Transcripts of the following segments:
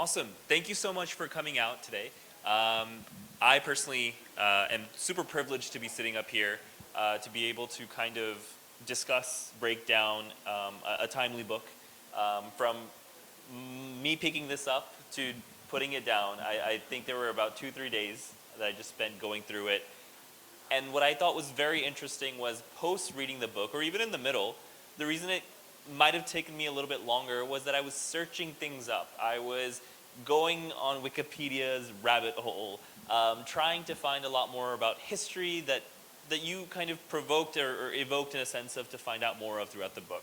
Awesome. Thank you so much for coming out today. I personally am super privileged to be sitting up here to be able to kind of discuss, break down a timely book. From me picking this up to putting it down, I think there were about 2-3 days that I just spent going through it. And what I thought was very interesting was post reading the book, or even in the middle, the reason it might have taken me a little bit longer was that I was searching things up. I was going on Wikipedia's rabbit hole, trying to find a lot more about history that you kind of provoked or evoked in a sense of to find out more of throughout the book.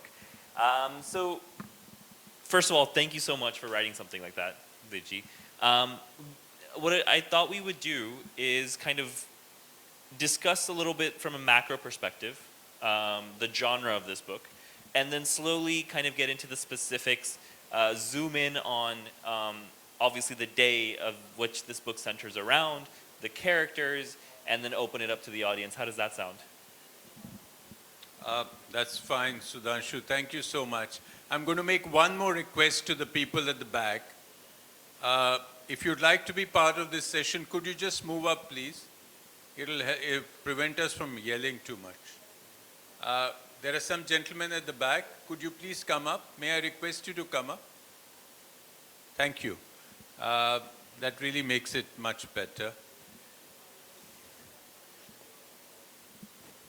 So first of all, thank you so much for writing something like that, Vijay. What I thought we would do is kind of discuss a little bit from a macro perspective, the genre of this book, and then slowly kind of get into the specifics, zoom in on obviously the day of which this book centers around, the characters, and then open it up to the audience. How does that sound? That's fine, Sudhanshu. Thank you so much. I'm going to make one more request to the people at the back. If you'd like to be part of this session, could you just move up, please? It'll prevent us from yelling too much. There are some gentlemen at the back. Could you please come up? May I request you to come up? Thank you. That really makes it much better.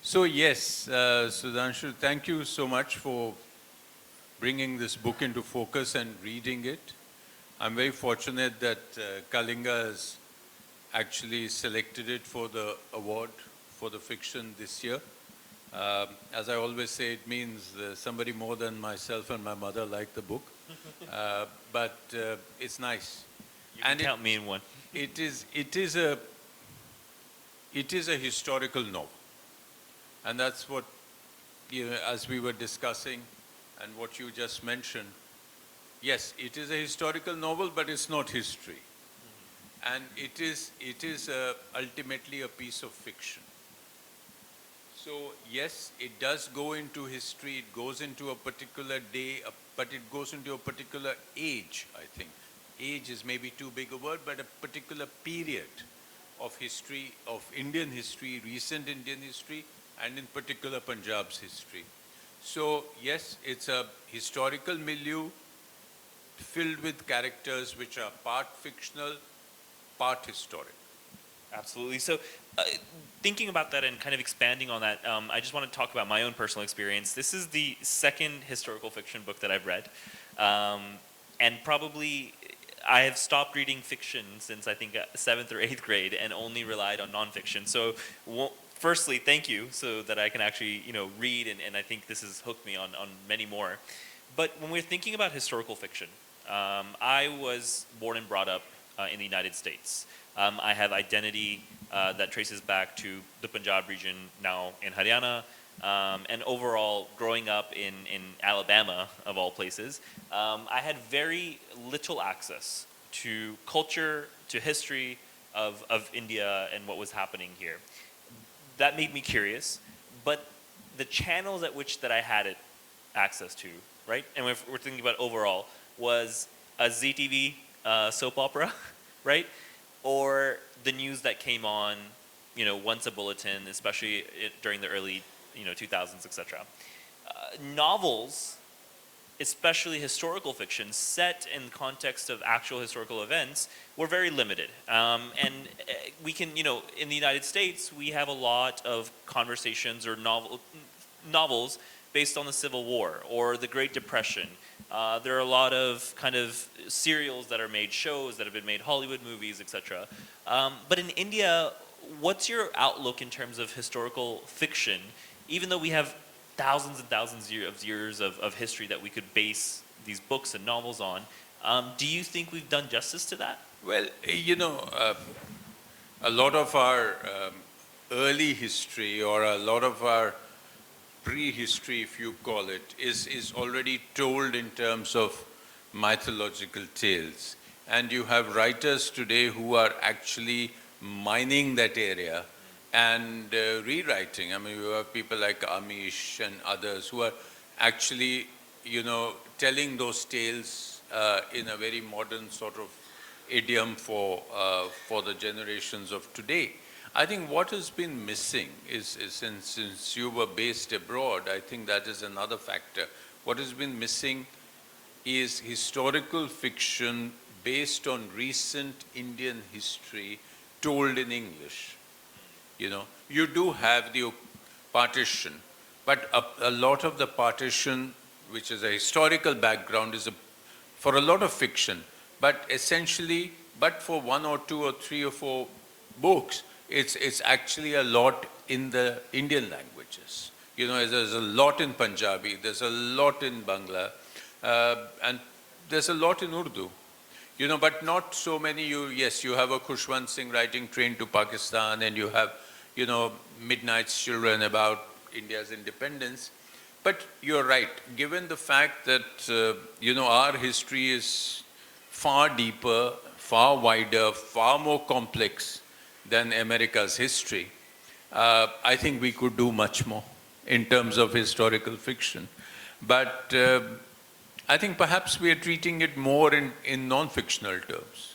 So yes, Sudhanshu, thank you so much for bringing this book into focus and reading it. I'm very fortunate that Kalinga has actually selected it for the award for the fiction this year. As I always say, it means somebody more than myself and my mother liked the book. But it's nice. You can count me in one. It is a historical novel. And that's what, as we were discussing and what you just mentioned, yes, it is a historical novel, but it's not history. And it is ultimately a piece of fiction. So yes, it does go into history, it goes into a particular day, but it goes into a particular age, I think. Age is maybe too big a word, but a particular period of history, of Indian history, recent Indian history, and in particular Punjab's history. So yes, it's a historical milieu filled with characters which are part fictional, part historic. Absolutely. So thinking about that and kind of expanding on that, I just want to talk about my own personal experience. This is the second historical fiction book that I've read. And probably I have stopped reading fiction since I think 7th or 8th grade and only relied on nonfiction. So firstly, thank you so that I can actually read, and I think this has hooked me on many more. But when we're thinking about historical fiction, I was born and brought up in the United States. I have identity that traces back to the Punjab region, now in Haryana, and overall growing up in Alabama, of all places. I had very little access to culture, to history of India and what was happening here. That made me curious, but the channels at which that I had it access to, right? And if we're thinking about overall, was a ZTV soap opera, right? Or the news that came on, once a bulletin, especially during the early, 2000s, etc. Novels, especially historical fiction, set in context of actual historical events, were very limited. And we can, in the United States, we have a lot of conversations or novels based on the Civil War or the Great Depression. There are a lot of kind of serials that are made, shows that have been made, Hollywood movies, etc. But in India, what's your outlook in terms of historical fiction, even though we have thousands and thousands of years of history that we could base these books and novels on? Do you think we've done justice to that? Well, a lot of our early history, or a lot of our prehistory, if you call it, is already told in terms of mythological tales. And you have writers today who are actually mining that area and rewriting. I mean, you have people like Amish and others who are actually, telling those tales in a very modern sort of idiom for the generations of today. I think what has been missing is since you were based abroad, I think that is another factor. What has been missing is historical fiction based on recent Indian history told in English. You know, you do have the partition, but a lot of the partition, which is a historical background, is for a lot of fiction, but essentially, but for one or two or three or four books, it's actually a lot in the Indian languages. You know, there's a lot in Punjabi, there's a lot in Bangla, and there's a lot in Urdu. You know, but not so many. Yes, you have a Khushwant Singh writing Train to Pakistan, and you have, you know, Midnight's Children about India's independence. But you're right, given the fact that, you know, our history is far deeper, far wider, far more complex than America's history, I think we could do much more in terms of historical fiction. But I think perhaps we are treating it more in non-fictional terms.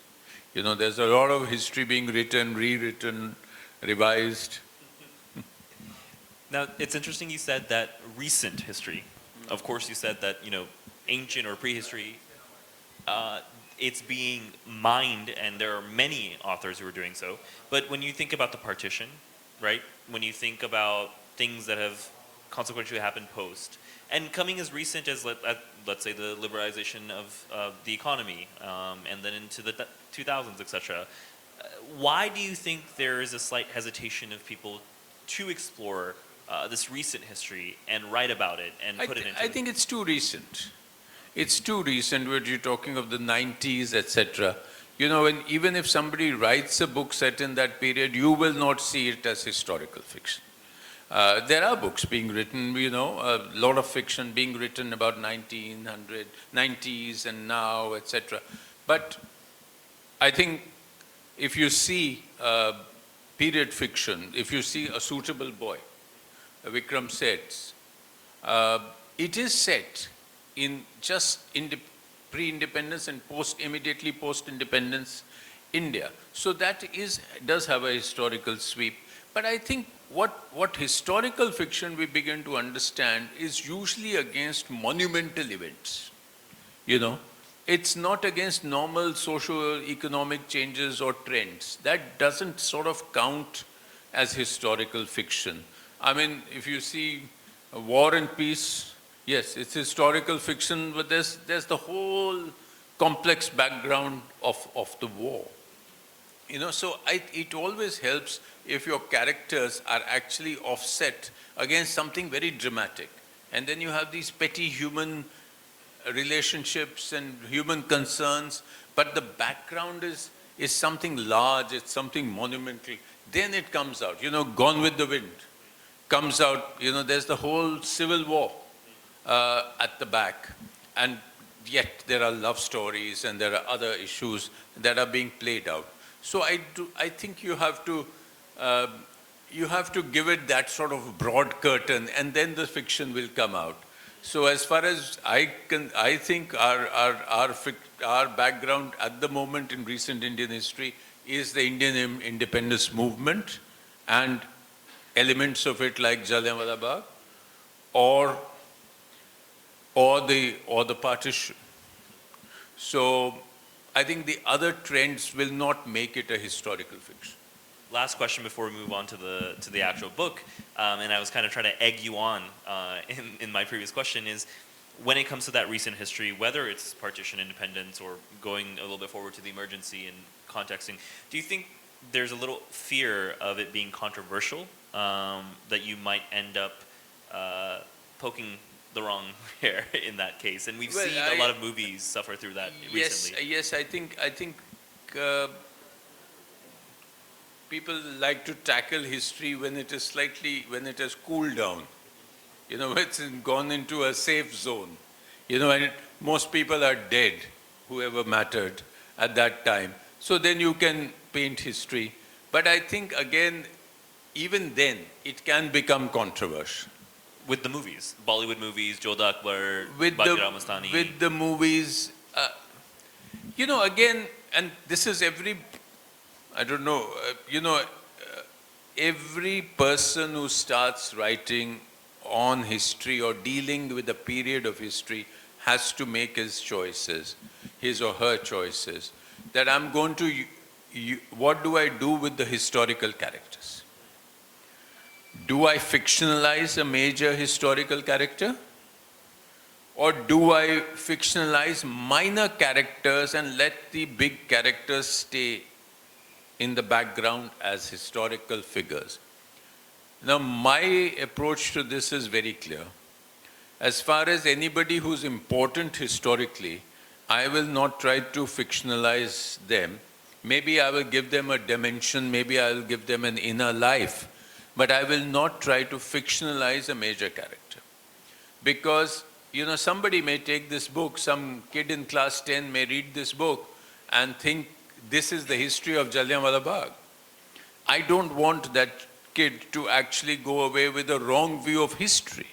You know, there's a lot of history being written, rewritten, revised. Now, it's interesting you said that recent history. Of course, you said that, you know, ancient or prehistory, it's being mined, and there are many authors who are doing so. But when you think about the partition, right? When you think about things that have consequentially happened post, and coming as recent as, let's say, the liberalization of the economy, and then into the 2000s, etc. Why do you think there is a slight hesitation of people to explore this recent history and write about it and put it into? I think it's too recent. It's too recent when you're talking of the 90s, etc. You know, even if somebody writes a book set in that period, you will not see it as historical fiction. There are books being written, you know, a lot of fiction being written about 1990s and now, etc. But I think if you see period fiction, if you see A Suitable Boy, Vikram Seth's, it is set in just pre-independence and immediately post-independence India. So that does have a historical sweep. But I think what historical fiction we begin to understand is usually against monumental events. You know, it's not against normal socio-economic changes or trends. That doesn't sort of count as historical fiction. I mean, if you see War and Peace, yes, it's historical fiction, but there's the whole complex background of the war. You know, so it always helps if your characters are actually offset against something very dramatic. And then you have these petty human relationships and human concerns, but the background is something large, it's something monumental. Then it comes out, you know, Gone with the Wind comes out, you know, there's the whole civil war at the back. And yet there are love stories and there are other issues that are being played out. So I think you have to give it that sort of broad curtain, and then the fiction will come out. So as far as I think our background at the moment in recent Indian history is the Indian independence movement and elements of it like Jallianwala Bagh or the partition. So I think the other trends will not make it a historical fiction. Last question before we move on to the actual book, and I was kind of trying to egg you on in my previous question, is when it comes to that recent history, whether it's partition, independence, or going a little bit forward to the emergency and contexting, do you think there's a little fear of it being controversial, that you might end up poking the wrong hair in that case? And we've seen a lot of movies suffer through that recently. Yes, I think people like to tackle history when it has cooled down. You know, it's gone into a safe zone. You know, and most people are dead, whoever mattered at that time. So then you can paint history. But I think, again, even then, it can become controversial. With the movies, Bollywood movies, Jodha Akbar, With Bajirao Mastani. the movies, Again, and this is I don't know, every person who starts writing on history or dealing with a period of history has to make his or her choices, that I'm going to, what do I do with the historical characters? Do I fictionalize a major historical character? Or do I fictionalize minor characters and let the big characters stay in the background as historical figures? Now, my approach to this is very clear. As far as anybody who's important historically, I will not try to fictionalize them. Maybe I will give them a dimension, maybe I will give them an inner life, but I will not try to fictionalize a major character. Because, somebody may take this book, some kid in class 10 may read this book and think this is the history of Jallianwala Bagh. I don't want that kid to actually go away with a wrong view of history.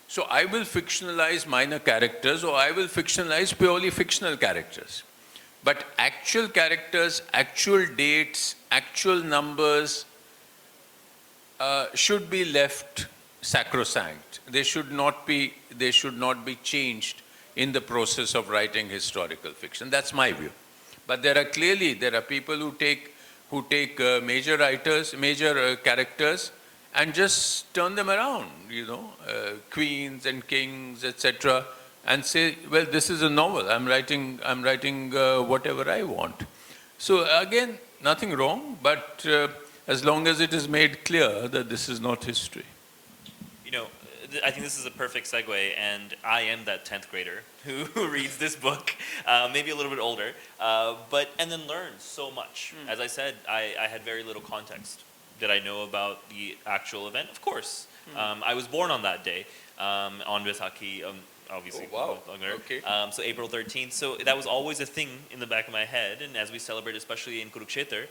So I will fictionalize minor characters, or I will fictionalize purely fictional characters. But actual characters, actual dates, actual numbers should be left sacrosanct. They should not be changed in the process of writing historical fiction. That's my view. But there are people who take major writers, major characters, and just turn them around, queens and kings, etc., and say, well, this is a novel. I'm writing whatever I want. So again, nothing wrong, but as long as it is made clear that this is not history. I think this is a perfect segue, and I am that 10th grader who reads this book, maybe a little bit older, and then learns so much. As I said, I had very little context. Did I know about the actual event? Of course. I was born on that day, on Vaisakhi, obviously. Oh, wow. Okay. So April 13th. So that was always a thing in the back of my head, and as we celebrate, especially in Kurukshetra,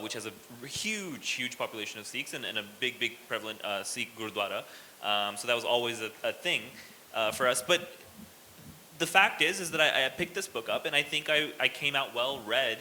which has a huge population of Sikhs and a big prevalent Sikh Gurdwara. So that was always a thing for us. But the fact is that I picked this book up, and I think I came out well read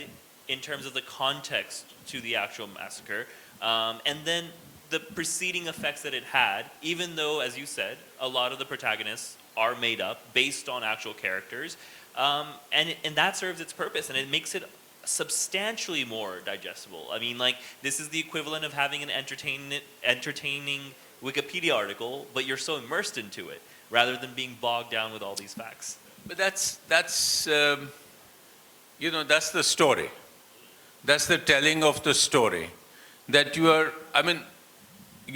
in terms of the context to the actual massacre, and then the preceding effects that it had, even though, as you said, a lot of the protagonists are made up based on actual characters, and that serves its purpose, and it makes it substantially more digestible. I mean, this is the equivalent of having an entertaining Wikipedia article, but you're so immersed into it rather than being bogged down with all these facts. But that's the story. That's the telling of the story. That you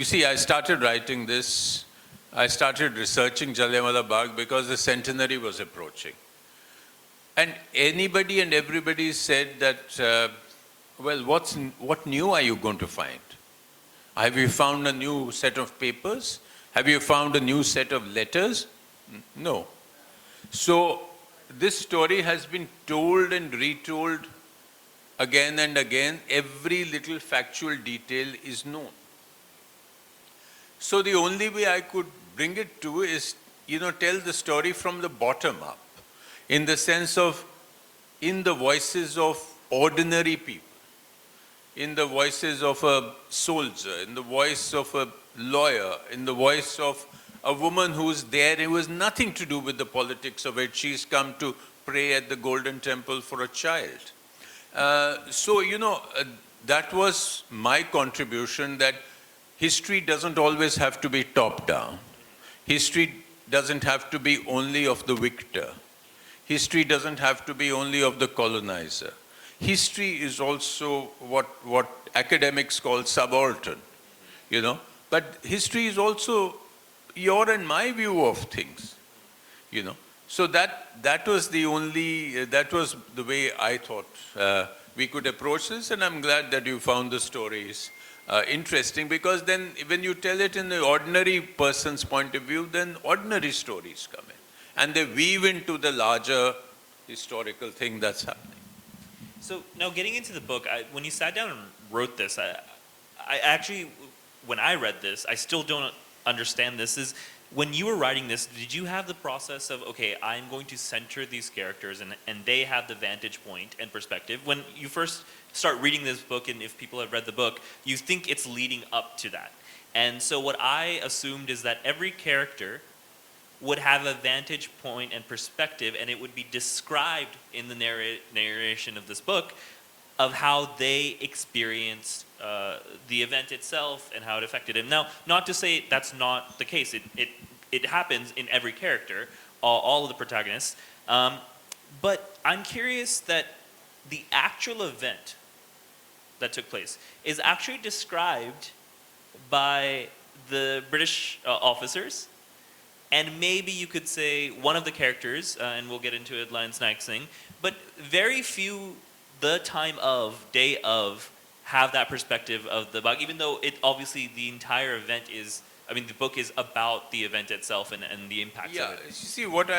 see, I started writing this, I started researching Jallianwala Bagh because the centenary was approaching. And anybody and everybody said that, well, what new are you going to find? Have you found a new set of papers? Have you found a new set of letters? No. So this story has been told and retold again and again. Every little factual detail is known. So the only way I could bring it to is, tell the story from the bottom up, in the sense of, in the voices of ordinary people, in the voices of a soldier, in the voice of a lawyer, in the voice of a woman who's there. It was nothing to do with the politics of it. She's come to pray at the Golden Temple for a child. That was my contribution, that history doesn't always have to be top down. History doesn't have to be only of the victor. History doesn't have to be only of the colonizer. History is also what academics call subaltern, But history is also your and my view of things, So that was the way I thought we could approach this, and I'm glad that you found the stories interesting, because then when you tell it in the ordinary person's point of view, then ordinary stories come in, and they weave into the larger historical thing that's happening. So now, getting into the book, when you sat down and wrote this, I actually, when I read this, I still don't understand this. when you were writing this, did you have the process of, okay, I'm going to center these characters and they have the vantage point and perspective? When you first start reading this book, and if people have read the book, you think it's leading up to that. And so what I assumed is that every character would have a vantage point and perspective, and it would be described in the narration of this book of how they experienced the event itself and how it affected him. Now, not to say that's not the case. It happens in every character, all of the protagonists. But I'm curious that the actual event that took place is actually described by the British officers. And maybe you could say one of the characters, and we'll get into it, Lion Snack Singh, but very few, the time of, day of, have that perspective of the bug, even though it obviously the entire event is, I mean, the book is about the event itself and the impacts Yeah, of it. you see, what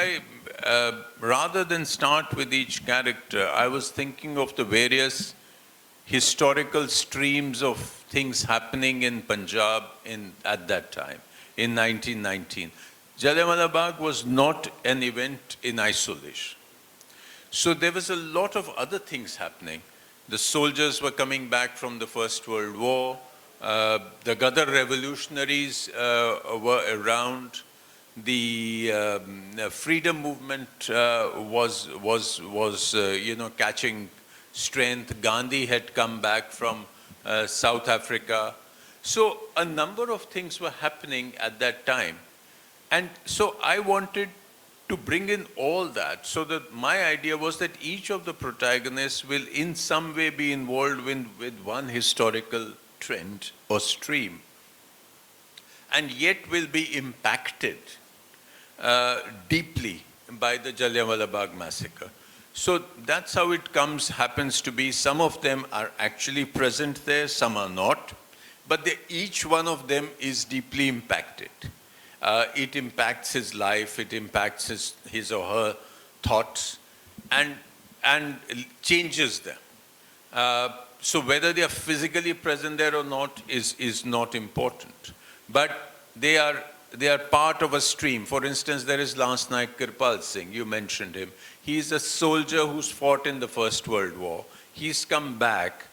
rather than start with each character, I was thinking of the various historical streams of things happening in Punjab at that time, in 1919. Jallianwala Bagh was not an event in isolation. So there was a lot of other things happening. The soldiers were coming back from the First World War. The Ghadar revolutionaries were around. The freedom movement was catching strength. Gandhi had come back from South Africa. So a number of things were happening at that time. And so I wanted to bring in all that, so that my idea was that each of the protagonists will in some way be involved with one historical trend or stream, and yet will be impacted deeply by the Jallianwala Bagh massacre. So that's how it happens to be. Some of them are actually present there, some are not, but each one of them is deeply impacted. It impacts his life, it impacts his or her thoughts, and changes them. So whether they are physically present there or not is not important. But they are part of a stream. For instance, there is Lance Naik Kirpal Singh, you mentioned him. He is a soldier who's fought in the First World War. He's come back,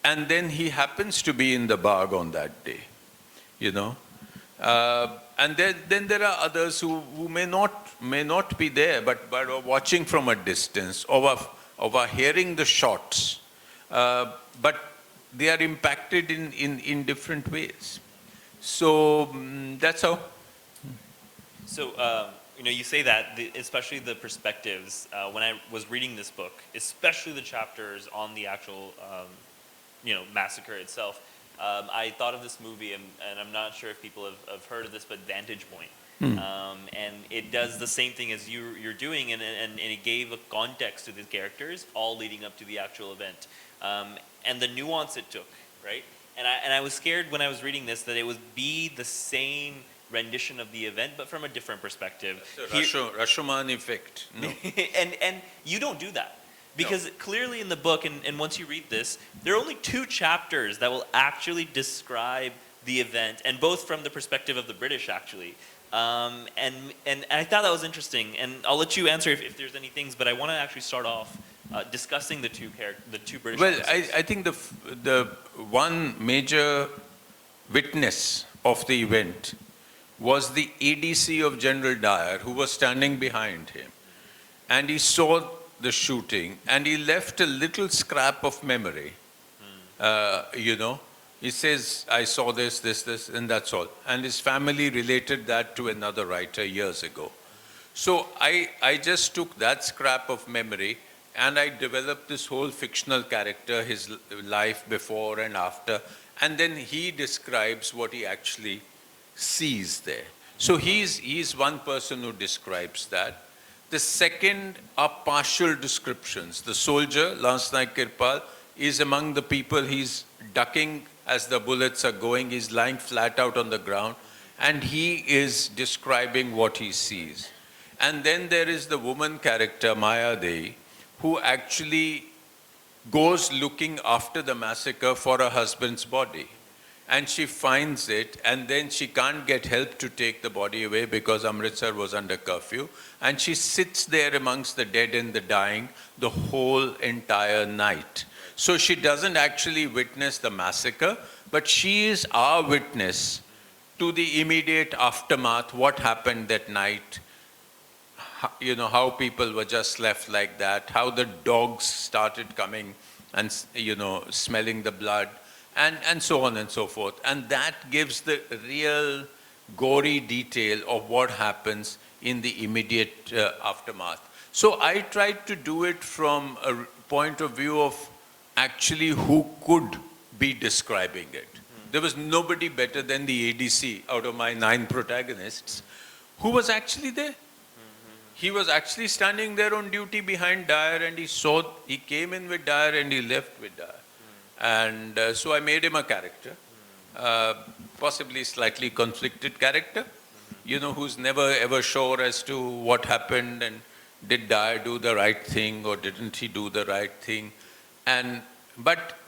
and then he happens to be in the Bagh on that day, you know. And then there are others who may not be there, but are watching from a distance, or are hearing the shots, but they are impacted in different ways. So that's how. So, you say that, especially the perspectives, when I was reading this book, especially the chapters on the actual, massacre itself, I thought of this movie, and I'm not sure if people have heard of this, but Vantage Point. And it does the same thing as you're doing, and it gave a context to the characters, all leading up to the actual event. And the nuance it took, right? And I was scared when I was reading this that it would be the same rendition of the event, but from a different perspective. Rashomon effect. No. and you don't do that. Because clearly in the book, and once you read this, there are only 2 chapters that will actually describe the event, and both from the perspective of the British, actually. And I thought that was interesting, and I'll let you answer if there's any things, but I want to actually start off discussing the two British. Well, I think the one major witness of the event was the ADC of General Dyer, who was standing behind him, and he saw the shooting, and he left a little scrap of memory. He says, I saw this, and that's all. And his family related that to another writer years ago. So I just took that scrap of memory, and I developed this whole fictional character, his life before and after, and then he describes what he actually sees there. So he's one person who describes that. The second are partial descriptions. The soldier, Lance Naik Kirpal, is among the people. He's ducking as the bullets are going. He's lying flat out on the ground, and he is describing what he sees. And then there is the woman character, Maya Dei, who actually goes looking after the massacre for her husband's body. and she finds it, and then she can't get help to take the body away because Amritsar was under curfew, and she sits there amongst the dead and the dying the whole entire night. So she doesn't actually witness the massacre, but she is our witness to the immediate aftermath, what happened that night, how people were just left like that, how the dogs started coming and, smelling the blood, and so on and so forth. And that gives the real gory detail of what happens in the immediate aftermath. So I tried to do it from a point of view of actually who could be describing it. There was nobody better than the ADC out of my 9 protagonists who was actually there. He was actually standing there on duty behind Dyer, and he came in with Dyer and he left with Dyer. And so I made him a character, possibly slightly conflicted character, who's never ever sure as to what happened and did Dyer do the right thing or didn't he do the right thing. But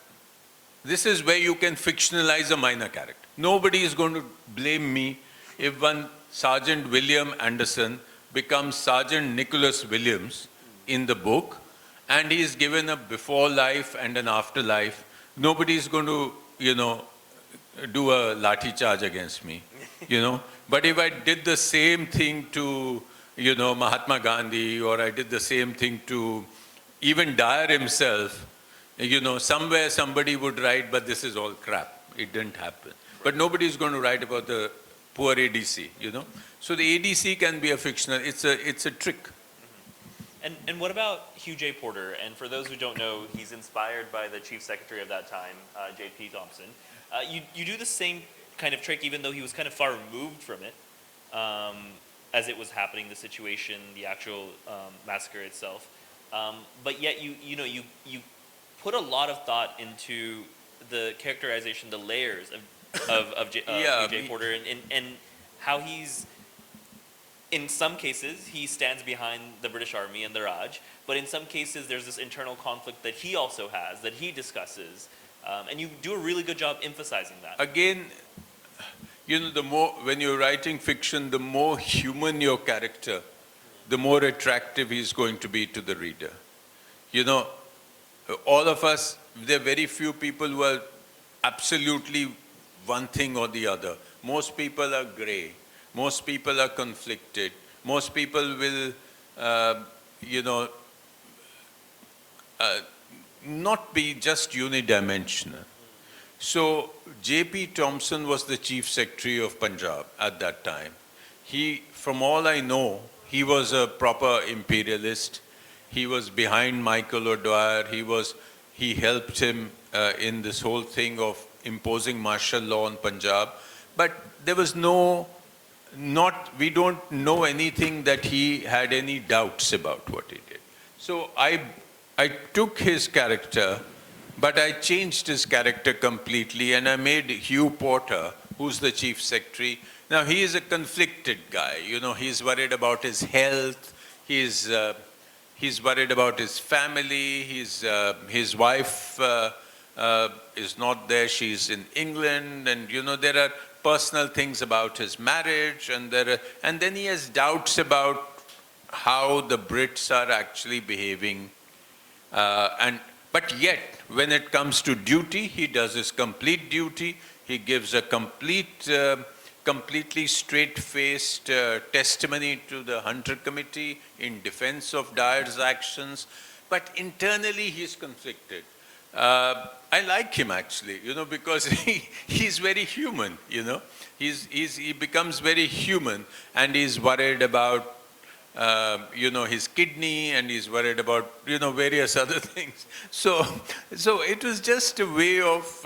this is where you can fictionalize a minor character. Nobody is going to blame me if one Sergeant William Anderson becomes Sergeant Nicholas Williams in the book, and he is given a before life and an afterlife. Nobody is going to, do a lathi charge against me, But if I did the same thing to, Mahatma Gandhi, or I did the same thing to even Dyer himself, somewhere somebody would write, but this is all crap. It didn't happen. But nobody is going to write about the poor ADC, So the ADC can be a fictional, it's a trick. And what about Hugh J. Porter? And for those who don't know, he's inspired by the chief secretary of that time, J.P. Thompson. You do the same kind of trick, even though he was kind of far removed from it, as it was happening, the situation, the actual massacre itself. But yet you put a lot of thought into the characterization, the layers of Hugh J. Porter, and how he's, in some cases, he stands behind the British Army and the Raj, but in some cases there's this internal conflict that he also has, that he discusses, and you do a really good job emphasizing that. Again, the more, when you're writing fiction, the more human your character, the more attractive he's going to be to the reader. All of us, there are very few people who are absolutely one thing or the other. Most people are gray. Most people are conflicted. Most people will, not be just unidimensional. So J.P. Thompson was the Chief Secretary of Punjab at that time. From all I know, he was a proper imperialist. He was behind Michael O'Dwyer. He helped him in this whole thing of imposing martial law on Punjab. But there was we don't know anything that he had any doubts about what he did. So I took his character, but I changed his character completely, and I made Hugh Porter, who's the Chief Secretary. Now, he is a conflicted guy. He's worried about his health. He's worried about his family. His wife is not there. She's in England, and there are personal things about his marriage, and then he has doubts about how the Brits are actually behaving, but yet when it comes to duty, he does his complete duty. He gives a completely straight-faced testimony to the Hunter Committee in defense of Dyer's actions, but internally he's conflicted. I like him actually, because he's very human, he becomes very human, and he's worried about, his kidney, and he's worried about, various other things. So it was just a way of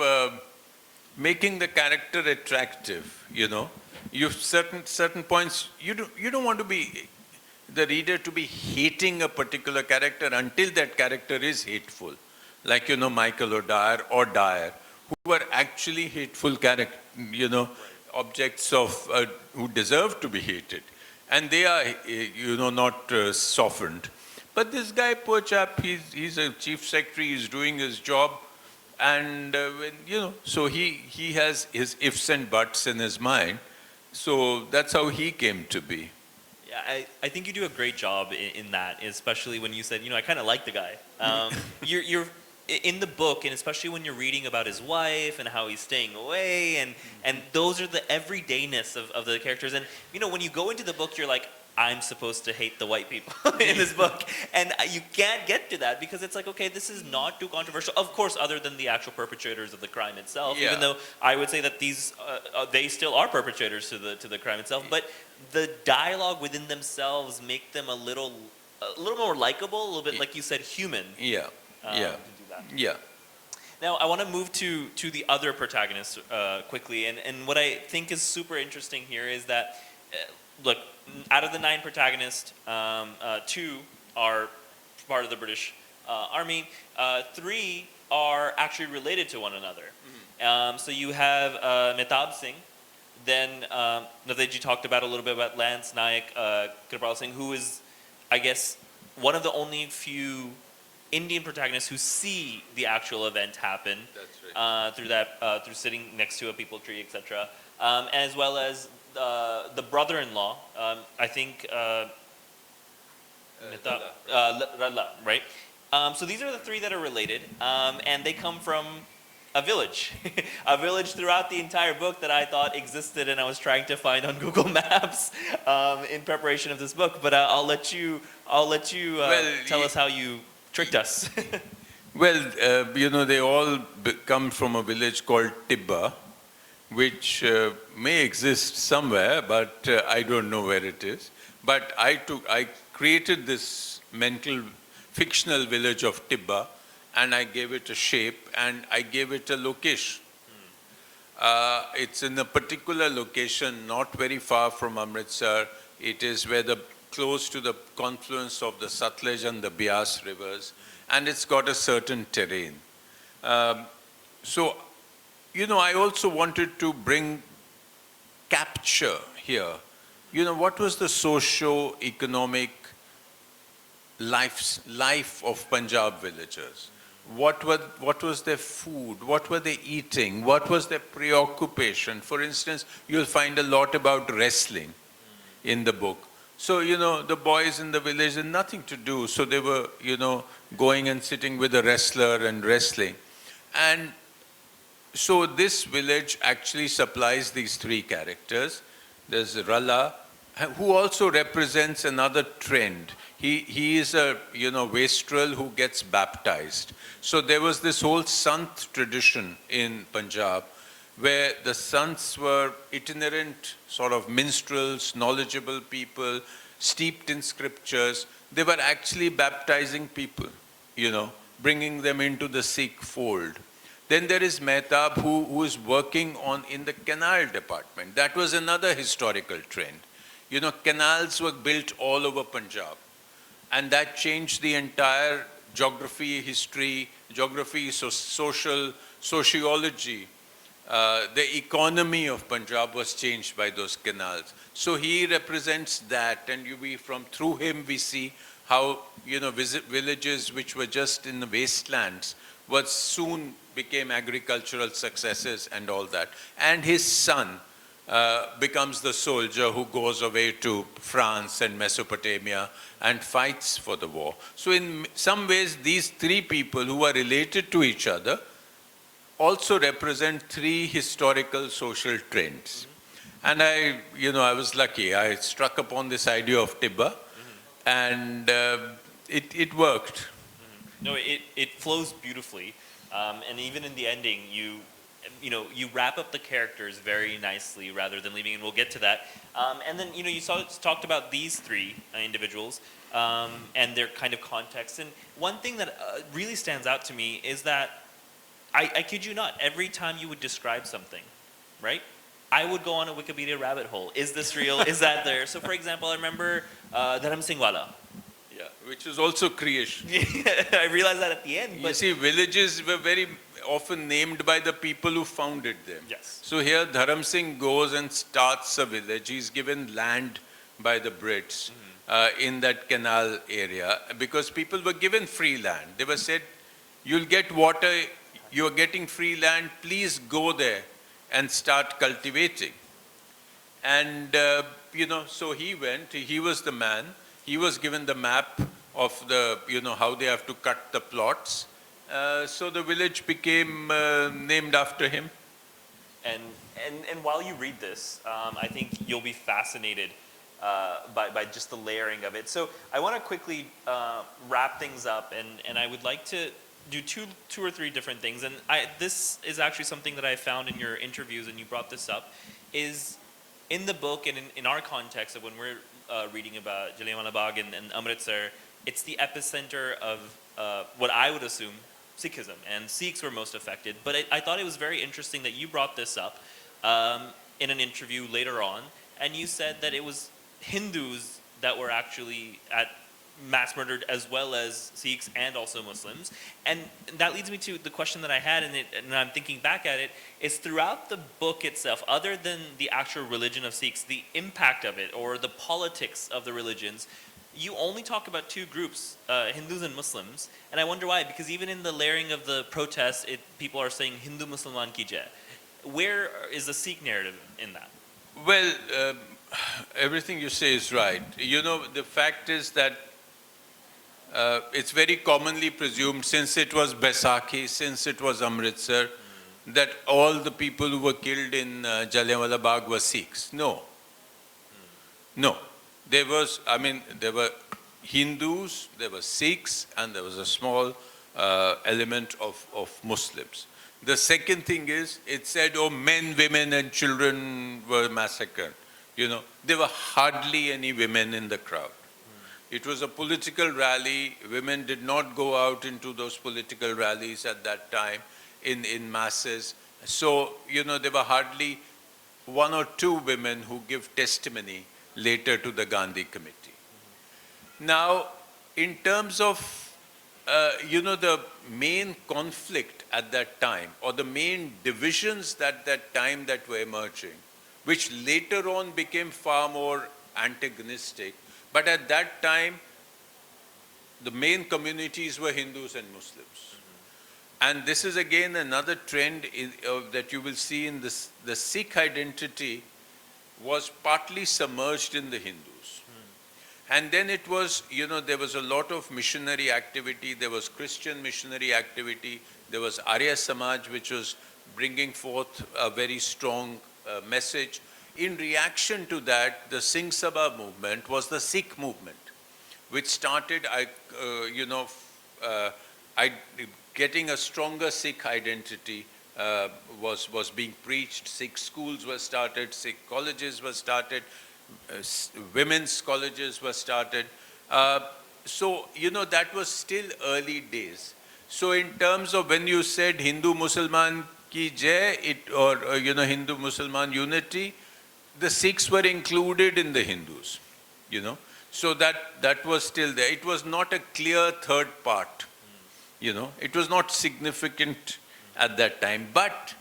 making the character attractive, You certain points, you don't want to be the reader to be hating a particular character until that character is hateful. Like, Michael O'Dwyer or Dyer, who were actually hateful objects of, who deserve to be hated. And they are, not softened. But this guy, poor chap, he's a chief secretary, he's doing his job, And so he has his ifs and buts in his mind. So that's how he came to be. Yeah, I think you do a great job in that, especially when you said, I kind of like the guy. You're in the book, and especially when you're reading about his wife and how he's staying away, and those are the everydayness of the characters. And when you go into the book, you're like, I'm supposed to hate the white people in this book, and you can't get to that because it's like, okay, this is not too controversial. Of course, other than the actual perpetrators of the crime itself, Yeah. even though I would say that these they still are perpetrators to the crime itself, but the dialogue within themselves make them a little more likable, a little bit like you said, human. Yeah, To yeah, do that. yeah. Now, I want to move to the other protagonists quickly, and what I think is super interesting here is that, look, out of the 9 protagonists, 2 are part of the British Army, 3 are actually related to one another. So you have Mehtab Singh, then Naveji talked about a little bit about Lance Nayak Kirpal Singh, who is, I guess, one of the only few Indian protagonists who see the actual event happen. That's right. Through sitting next to a people tree, etc. As well as the brother-in-law, I think Ralla, right? So these are the 3 that are related, and they come from a village, a village throughout the entire book that I thought existed, and I was trying to find on Google Maps in preparation of this book. But I'll let you tell us how you tricked us. Well, they all come from a village called Tibba, which may exist somewhere, but I don't know where it is. But I created this fictional village of Tibba, and I gave it a shape, and I gave it a location. It's in a particular location, not very far from Amritsar. It is close to the confluence of the Satluj and the Beas rivers, and it's got a certain terrain. So, I also wanted to capture here, what was the socio-economic life of Punjab villagers? What was their food? What were they eating? What was their preoccupation? For instance, you'll find a lot about wrestling in the book. So, the boys in the village had nothing to do. So they were, going and sitting with a wrestler and wrestling. And so this village actually supplies these 3 characters. There's Ralla, who also represents another trend. He is a wastrel who gets baptized. So there was this whole Sant tradition in Punjab, where the Sants were itinerant sort of minstrels, knowledgeable people, steeped in scriptures. They were actually baptizing people, bringing them into the Sikh fold. Then there is Mehtab, who is working in the canal department. That was another historical trend. Canals were built all over Punjab, and that changed the entire geography, history, sociology. The economy of Punjab was changed by those canals. So he represents that, and through him we see how villages which were just in the wastelands soon became agricultural successes and all that. And his son becomes the soldier who goes away to France and Mesopotamia and fights for the war. So in some ways, these 3 people who are related to each other also represent 3 historical social trends. And I was lucky. I struck upon this idea of Tibba, and it worked. No, it flows beautifully, and even in the ending, you wrap up the characters very nicely rather than leaving, and we'll get to that. And then you talked about these 3 individuals and their kind of context. And one thing that really stands out to me is that I kid you not, every time you would describe something, right? I would go on a Wikipedia rabbit hole. Is this real? Is that there? So, for example, I remember Dharam Singh Wala. Yeah, which is also creation. I realized that at the end. But you see, villages were very often named by the people who founded them. Yes. So here Dharam Singh goes and starts a village. He's given land by the Brits in that canal area because people were given free land. They were said, you'll get water You are getting free land, please go there and start cultivating. And, so he went, he was the man, he was given the map of the, how they have to cut the plots. So the village became named after him. And, and while you read this, I think you'll be fascinated by just the layering of it. So I want to quickly wrap things up, and I would like to do two or three different things. And this is actually something that I found in your interviews, and you brought this up, is in the book and in our context of when we're reading about Jallianwala Bagh and Amritsar, it's the epicenter of what I would assume Sikhism, and Sikhs were most affected. But I thought it was very interesting that you brought this up in an interview later on, and you said that it was Hindus that were actually mass murdered, as well as Sikhs and also Muslims. And that leads me to the question that I had, and I'm thinking back at it, is throughout the book itself, other than the actual religion of Sikhs, the impact of it, or the politics of the religions, you only talk about two groups, Hindus and Muslims. And I wonder why, because even in the layering of the protests, people are saying Hindu Musliman ki jai. Where is the Sikh narrative in that? Well, everything you say is right. The fact is that it's very commonly presumed, since it was Baisakhi, since it was Amritsar, that all the people who were killed in Jallianwala Bagh were Sikhs. No. No. There were Hindus, there were Sikhs, and there was a small element of Muslims. The second thing is, it said, men, women, and children were massacred. There were hardly any women in the crowd. It was a political rally. Women did not go out into those political rallies at that time in masses. So, there were hardly one or two women who give testimony later to the Gandhi Committee. Now, in terms of, the main conflict at that time, or the main divisions at that time that were emerging, which later on became far more antagonistic, but at that time, the main communities were Hindus and Muslims. And this is again another trend that you will see in this. The Sikh identity was partly submerged in the Hindus. And then it was, there was a lot of missionary activity, there was Christian missionary activity, there was Arya Samaj, which was bringing forth a very strong message. In reaction to that, the Singh Sabha movement was the Sikh movement, which started, getting a stronger Sikh identity was being preached. Sikh schools were started, Sikh colleges were started, women's colleges were started. So, that was still early days. So in terms of when you said Hindu Musliman ki jai, Hindu Musliman unity, the Sikhs were included in the Hindus, So that was still there. It was not a clear third part, It was not significant at that time. But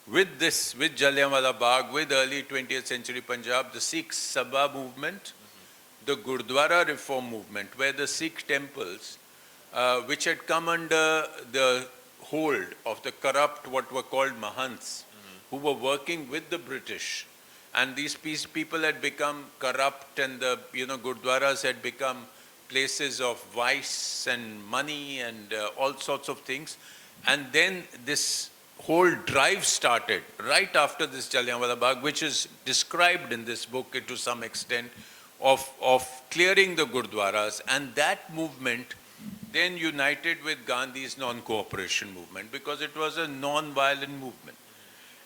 with Jallianwala Bagh, with early 20th century Punjab, the Sikh Sabha movement, the Gurdwara reform movement, where the Sikh temples, which had come under the hold of the corrupt, what were called Mahants, who were working with the British, and these people had become corrupt, and the Gurdwaras had become places of vice and money and all sorts of things. And then this whole drive started right after this Jallianwala Bagh, which is described in this book to some extent, of clearing the Gurdwaras. And that movement then united with Gandhi's non-cooperation movement, because it was a non-violent movement.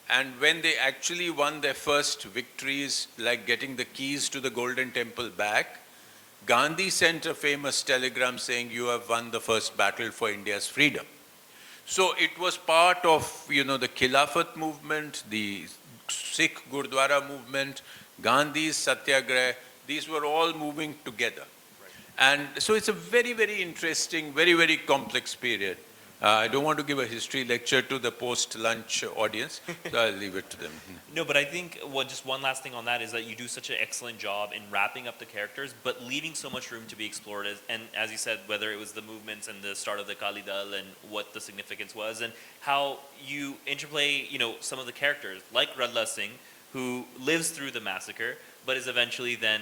And when they actually won their first victories, like getting the keys to the Golden Temple back, Gandhi sent a famous telegram saying, "You have won the first battle for India's freedom." So it was part of, the Khilafat movement, the Sikh Gurdwara movement, Gandhi's Satyagrah. These were all moving together. Right. And so it's a very, very interesting, very, very complex period. I don't want to give a history lecture to the post-lunch audience, so I'll leave it to them. No, but I think just one last thing on that is that you do such an excellent job in wrapping up the characters, but leaving so much room to be explored. And as you said, whether it was the movements and the start of the Kali Dal and what the significance was, and how you interplay, some of the characters like Radla Singh, who lives through the massacre, but is eventually then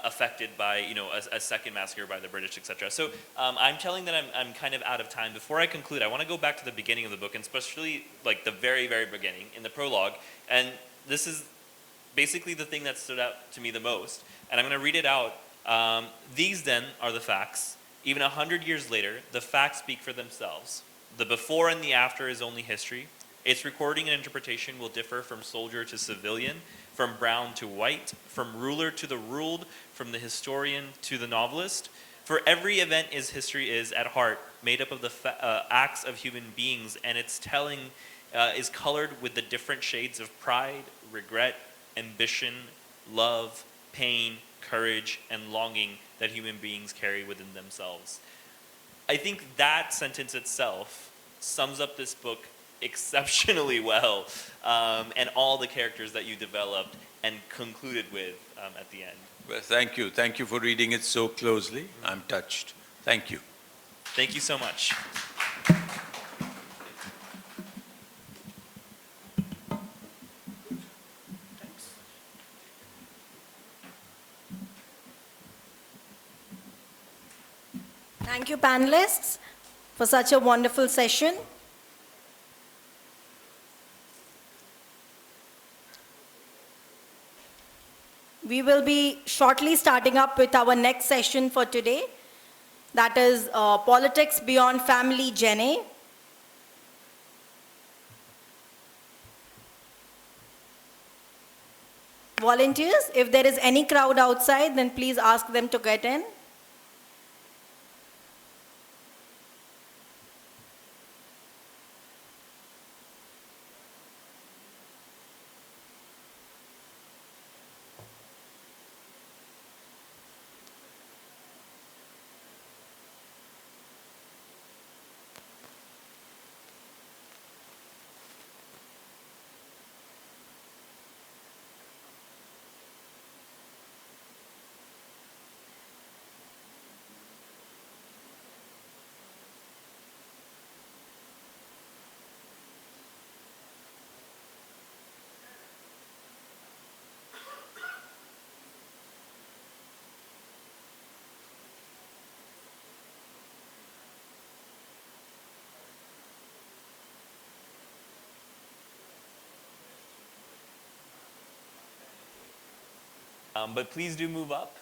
affected by a second massacre by the British, etc. So I'm telling that I'm kind of out of time. Before I conclude, I want to go back to the beginning of the book, and especially like the very, very beginning in the prologue. And this is basically the thing that stood out to me the most. And I'm going to read it out. These then are the facts. Even 100 years later, the facts speak for themselves. The before and the after is only history. Its recording and interpretation will differ from soldier to civilian, from brown to white, from ruler to the ruled, from the historian to the novelist. For every event history is, at heart, made up of the acts of human beings, and its telling is colored with the different shades of pride, regret, ambition, love, pain, courage, and longing that human beings carry within themselves. I think that sentence itself sums up this book exceptionally well, and all the characters that you developed and concluded with at the end. Well, thank you. Thank you for reading it so closely. I'm touched. Thank you. Thank you so much. Thank you, panelists, for such a wonderful session. We will be shortly starting up with our next session for today. That is Politics Beyond Family, Gen A. Volunteers, if there is any crowd outside, then please ask them to get in. But please do move up.